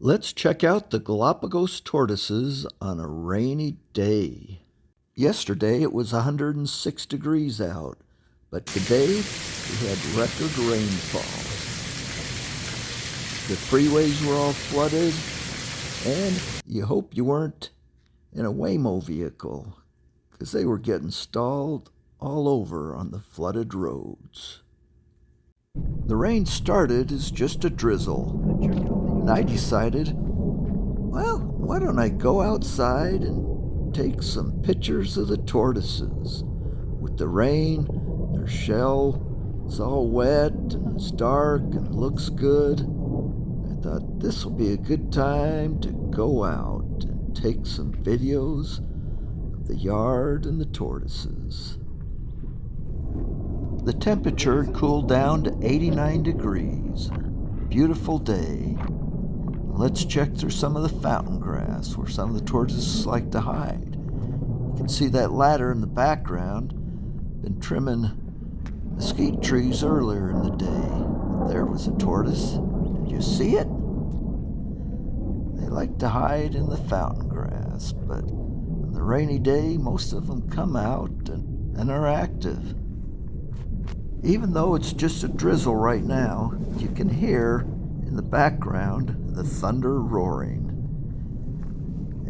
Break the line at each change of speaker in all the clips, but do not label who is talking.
Let's check out the Galapagos tortoises on a rainy day. Yesterday it was 106 degrees out, but today we had record rainfall. The freeways were all flooded, and you hope you weren't in a Waymo vehicle, because they were getting stalled all over on the flooded roads. The rain started as just a drizzle, and I decided, well, why don't I go outside and take some pictures of the tortoises? With the rain, their shell is all wet and it's dark and looks good. I thought this will be a good time to go out and take some videos of the yard and the tortoises. The temperature had cooled down to 89 degrees. Beautiful day. Let's check through some of the fountain grass where some of the tortoises like to hide. You can see that ladder in the background. Been trimming mesquite trees earlier in the day. There was a tortoise. Did you see it? They like to hide in the fountain grass, but on the rainy day, most of them come out and are active. Even though it's just a drizzle right now, you can hear in the background the thunder roaring.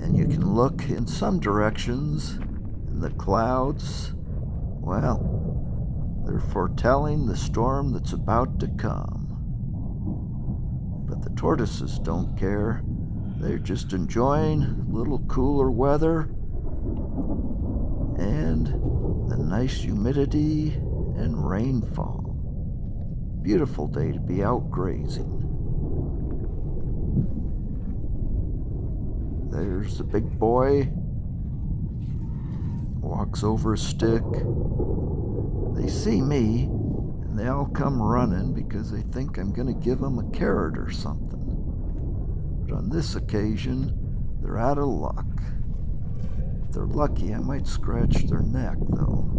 And you can look in some directions, and the clouds, well, they're foretelling the storm that's about to come. But the tortoises don't care. They're just enjoying a little cooler weather and the nice humidity and rainfall. Beautiful day to be out grazing. There's the big boy. Walks over a stick. They see me and they all come running because they think I'm going to give them a carrot or something. But on this occasion, they're out of luck. If they're lucky, I might scratch their neck though.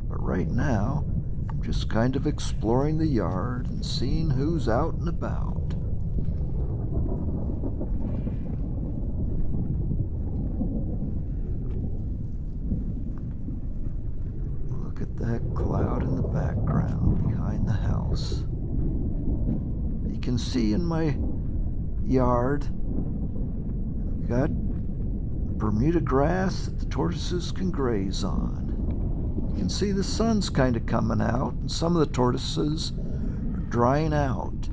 But right now, I'm just kind of exploring the yard and seeing who's out and about. Look at that cloud in the background behind the house. You can see in my yard, I've got Bermuda grass that the tortoises can graze on. You can see the sun's kind of coming out, and some of the tortoises are drying out.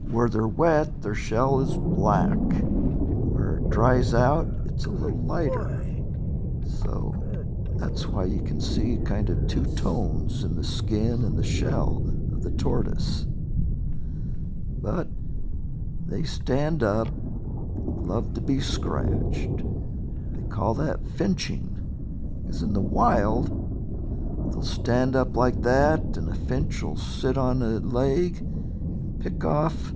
Where they're wet, their shell is black. Where it dries out, it's a little lighter. So that's why you can see kind of two tones in the skin and the shell of the tortoise. But they stand up, love to be scratched. They call that finching, because in the wild, they'll stand up like that, and a finch will sit on a leg and pick off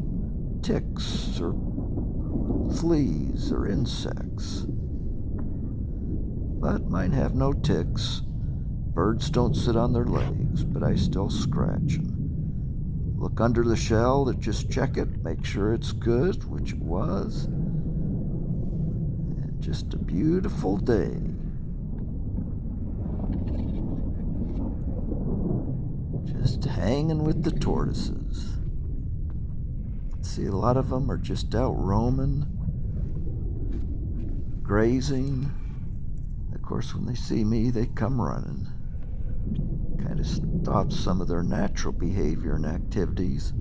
ticks or fleas or insects. But mine have no ticks. Birds don't sit on their legs, but I still scratch them. Look under the shell to just check it, make sure it's good, which it was. And just a beautiful day. Just hanging with the tortoises. See, a lot of them are just out roaming, grazing. Of course, when they see me, they come running. Kind of stops some of their natural behavior and activities.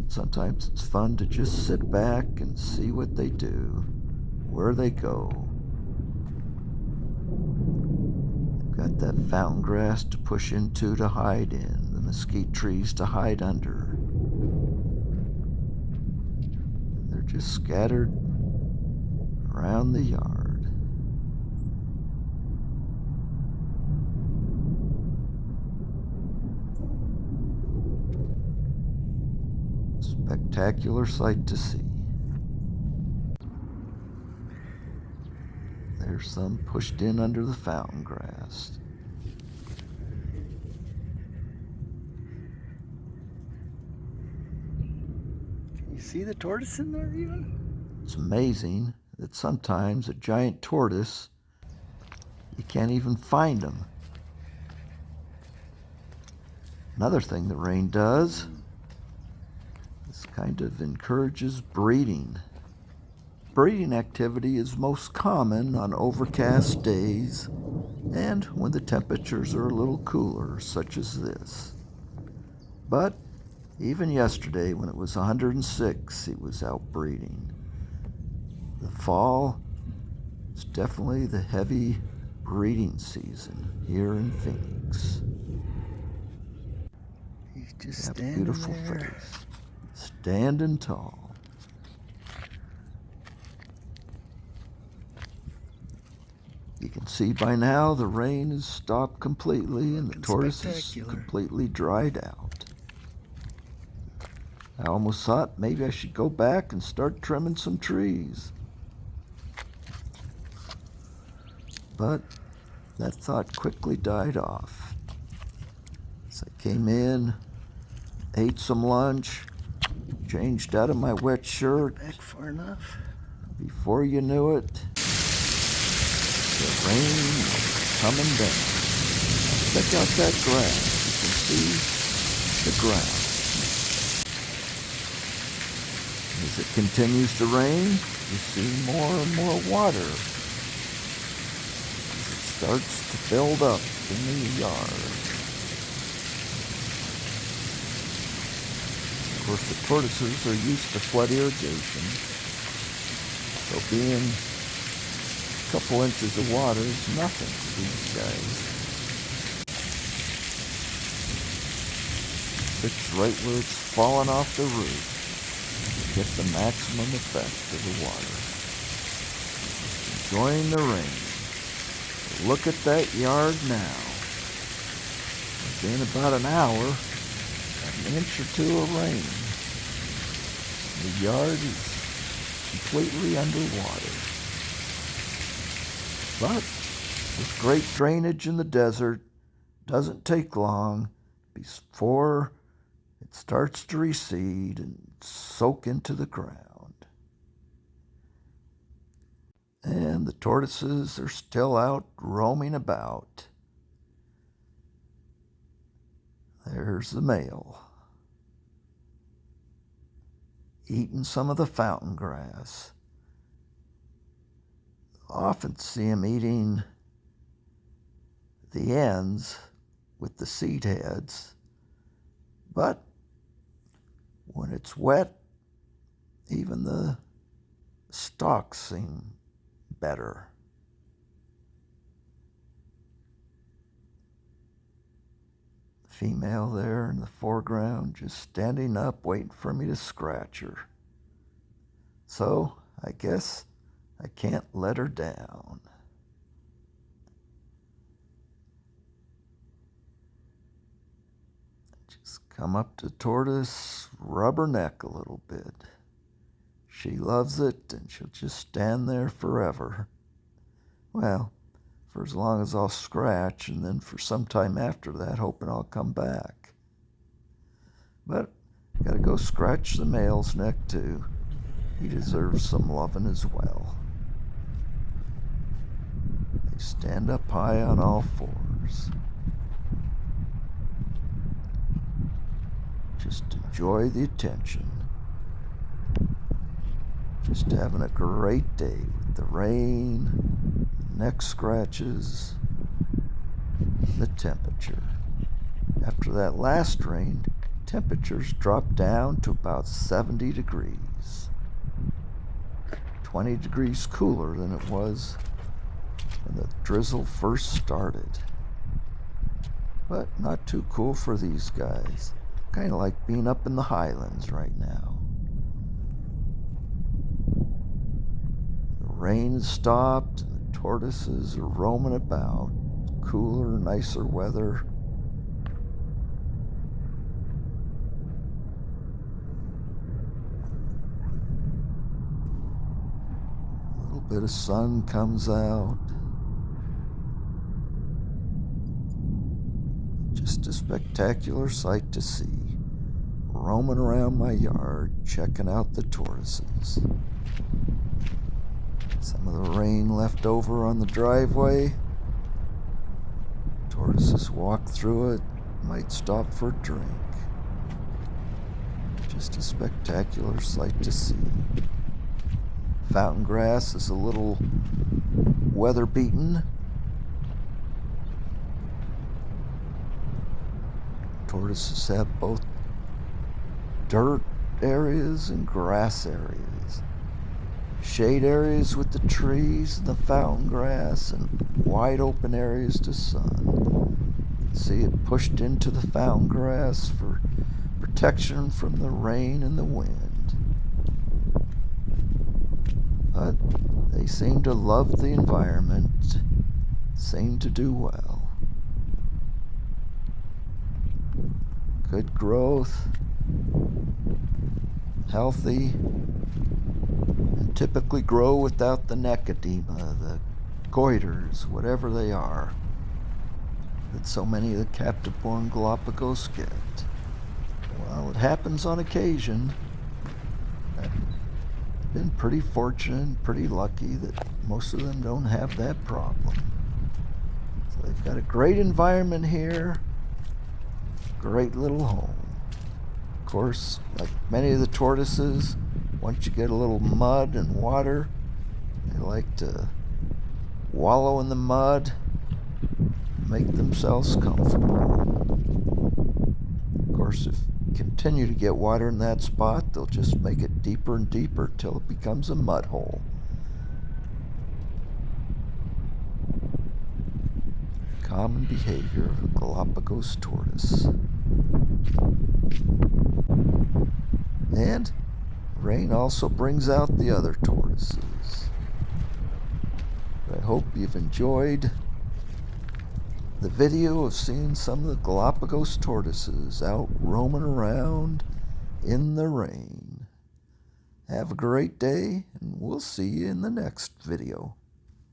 Sometimes it's fun to just sit back and see what they do, where they go. They've got that fountain grass to push into to hide in, the mesquite trees to hide under. They're just scattered around the yard. Spectacular sight to see. There's some pushed in under the fountain grass.
You see the tortoise in there even?
It's amazing that sometimes a giant tortoise, you can't even find them. Another thing the rain does is kind of encourages breeding. Breeding activity is most common on overcast days and when the temperatures are a little cooler, such as this. But even yesterday, when it was 106, he was out breeding. The fall is definitely the heavy breeding season here in Phoenix.
He's just
Have a
standing
beautiful
there.
face, standing tall. You can see by now the rain has stopped completely and the tortoise is completely dried out. I almost thought maybe I should go back and start trimming some trees. But that thought quickly died off. So I came in, ate some lunch, changed out of my wet shirt.
Back far enough.
Before you knew it, the rain was coming down. Now check out that grass. You can see the ground. As it continues to rain, you see more and more water as it starts to build up in the yard. Of course, the tortoises are used to flood irrigation, so being a couple inches of water is nothing to these guys. It's right where it's falling off the roof to get the maximum effect of the water. Enjoying the rain. Look at that yard now. Within about an hour, an inch or two of rain. The yard is completely underwater. But with great drainage in the desert, doesn't take long before it starts to recede and soak into the ground. And the tortoises are still out roaming about. There's the male, eating some of the fountain grass. Often see him eating the ends with the seed heads, but when it's wet, even the stalks seem better. The female there in the foreground just standing up waiting for me to scratch her. So I guess I can't let her down. Just come up to tortoise, rub her neck a little bit. She loves it and she'll just stand there forever. Well, for as long as I'll scratch, and then for some time after that, hoping I'll come back. But gotta go scratch the male's neck too. He deserves some loving as well. They stand up high on all fours. Just enjoy the attention. Just having a great day with the rain, neck scratches, the temperature. After that last rain, temperatures dropped down to about 70 degrees. 20 degrees cooler than it was when the drizzle first started. But not too cool for these guys. Kind of like being up in the highlands right now. The rain has stopped and the tortoises are roaming about. Cooler, nicer weather. A little bit of sun comes out. Just a spectacular sight to see. roaming around my yard, checking out the tortoises. Some of the rain left over on the driveway. Tortoises walk through it, might stop for a drink. Just a spectacular sight to see. Fountain grass is a little weather-beaten. Tortoises have both dirt areas and grass areas. Shade areas with the trees and the fountain grass, and wide open areas to sun. You can see it pushed into the fountain grass for protection from the rain and the wind. But they seem to love the environment, seem to do well. Good growth, healthy, and typically grow without the neck edema, the goiters, whatever they are, that so many of the captive-born Galapagos get. Well, it happens on occasion. I've been pretty fortunate, pretty lucky that most of them don't have that problem. So they've got a great environment here, great little home. Of course, like many of the tortoises, once you get a little mud and water, they like to wallow in the mud, make themselves comfortable. Of course, if you continue to get water in that spot, they'll just make it deeper and deeper till it becomes a mud hole. Common behavior of a Galapagos tortoise. And rain also brings out the other tortoises. But I hope you've enjoyed the video of seeing some of the Galapagos tortoises out roaming around in the rain. Have a great day, and we'll see you in the next video.